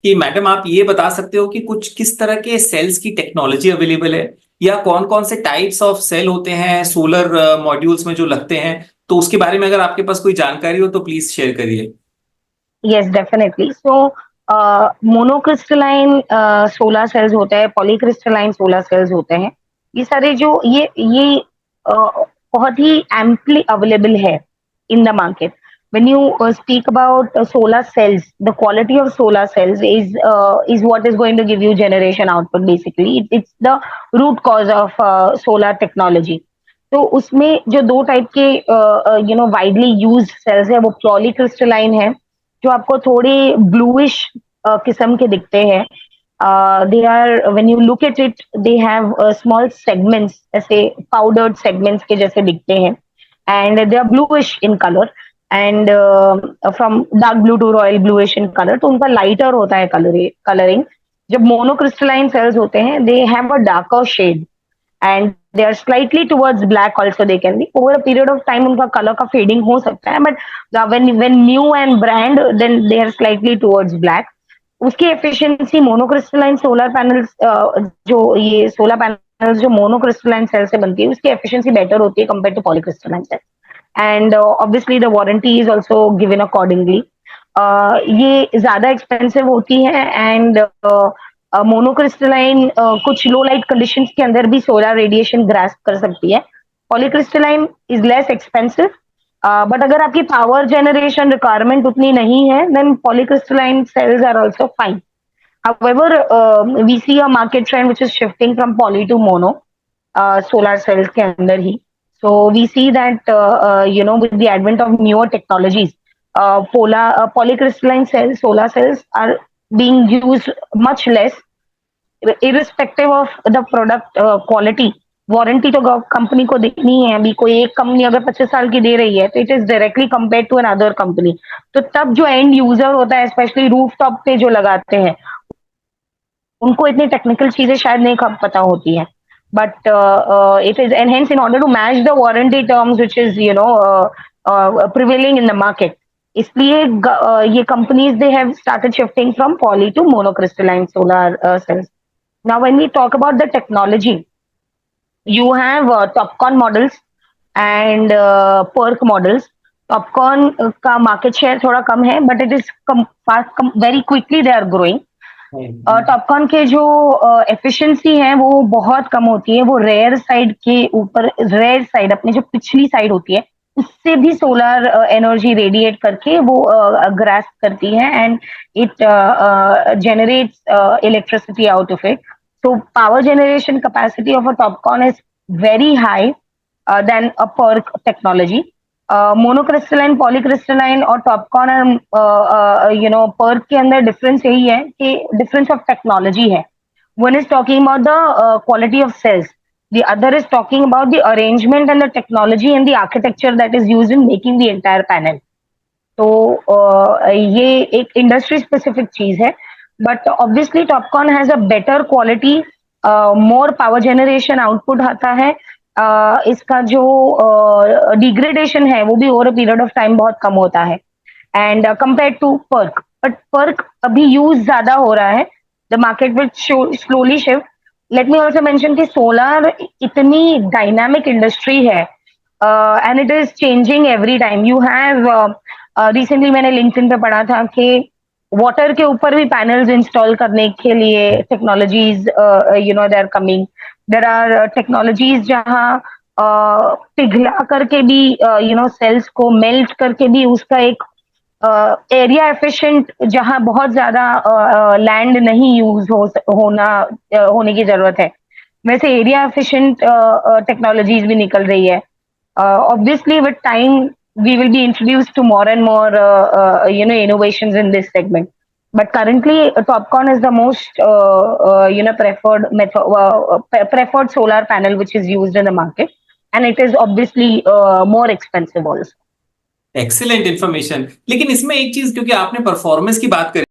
कि मैडम आप ये बता सकते हो कि कुछ किस तरह के सेल्स की टेक्नोलॉजी अवेलेबल है, या कौन कौन से टाइप्स ऑफ सेल होते हैं सोलर मॉड्यूल्स में जो लगते हैं, तो उसके बारे में अगर आपके पास कोई जानकारी हो तो प्लीज शेयर करिए। Yes definitely. So monocrystalline solar cells होते हैं, पॉलीक्रिस्टलाइन सोलर सेल्स होते हैं। ये सारे जो ये बहुत ही एम्पली अवेलेबल है इन the market. When you speak about solar cells, the quality of solar cells is what is going to give you generation output. Basically, it's the root cause of solar technology. तो उसमें जो दो type के widely used sales है वो polycrystalline है, जो आपको थोड़े ब्लूइश किस्म के दिखते हैं. They are when you look at it they have small segments, ऐसे पाउडर्ड सेगमेंट्स के जैसे दिखते हैं, and they are bluish in colour, and from dark blue to royal bluish in colour. तो उनका लाइटर होता है कलरिंग. जब मोनोक्रिस्टलाइन सेल्स होते हैं they have a darker shade and they are slightly towards black also. They can be over a period of time unka color ka fading ho sakta hai, but when new and brand then they are slightly towards black. उसकी efficiency monocrystalline solar panels, जो ये solar panels जो monocrystalline cell से बनती है उसकी efficiency better होती है compare to polycrystalline cell. And obviously the warranty is also given accordingly. ये ज्यादा एक्सपेंसिव होती है, एंड मोनोक्रिस्टलाइन कुछ लो लाइट कंडीशंस के अंदर भी सोलर रेडिएशन ग्रास्प कर सकती है. Polycrystalline is less expensive, but अगर आपकी पावर जनरेशन रिक्वायरमेंट उतनी नहीं है then polycrystalline cells are also fine. However, we see a market trend which is shifting from poly to mono solar cells के अंदर ही. So we see that with the advent of newer technologies, polycrystalline cells, solar cells are being used much less, irrespective of the product quality. Warranty तो company को देनी है. अभी कोई एक company अगर 25 साल की दे रही है तो it is directly compare to another company. तो तब जो एंड यूजर होता है, स्पेशली रूफ टॉप पे जो लगाते हैं, उनको इतनी टेक्निकल चीजें शायद नहीं पता होती है. But it is and hence in order to match the warranty terms which is prevailing in the market, इसलिए ये companies they have started shifting from poly to monocrystalline solar cells. Now when we talk about the technology, you have Topcon models and PERC models. Topcon का market share थोड़ा कम है, but it is very quickly they are growing. Topcon के जो efficiency है वो बहुत कम होती है. वो रेयर साइड के ऊपर, रेयर साइड अपने जो पिछली साइड होती है उससे भी सोलर एनर्जी रेडिएट करके वो ग्रास्प करती है, and it generates electricity out of it. So power generation capacity of a TOPCon is very high than a PERC technology. Monocrystalline, polycrystalline और टॉपकॉन और PERC के अंदर डिफरेंस यही है कि डिफरेंस ऑफ टेक्नोलॉजी है. One is talking about the quality of cells, the other is talking about the arrangement and the technology and the architecture that is used in making the entire panel. तो ये एक industry specific चीज है. But obviously Topcon has a better quality, more power generation output आता है. इसका जो degradation है वो भी over a period of time बहुत कम होता है, एंड कंपेयर टू PERC. बट PERC अभी यूज ज्यादा हो रहा है. The market will slowly shift. Let me also mention कि सोलर इतनी डायनामिक इंडस्ट्री है, and it is changing every time. You have recently मैंने लिंक्डइन पे पढ़ा था कि वाटर के ऊपर भी पैनल्स इंस्टॉल करने के लिए technologies they are coming. There are technologies जहाँ पिघला करके भी सेल्स को मेल्ट करके भी उसका एक एरिया एफिशिएंट, जहाँ बहुत ज्यादा लैंड नहीं यूज होने की जरूरत है, वैसे एरिया एफिशिएंट टेक्नोलॉजीज भी निकल रही है. Obviously with time we will be introduced to more and more innovations in this segment, but currently Topcon is the most preferred solar panel which is used in the market, and it is obviously more expensive also. Excellent information. लेकिन इसमें एक चीज, क्योंकि आपने performance की बात करी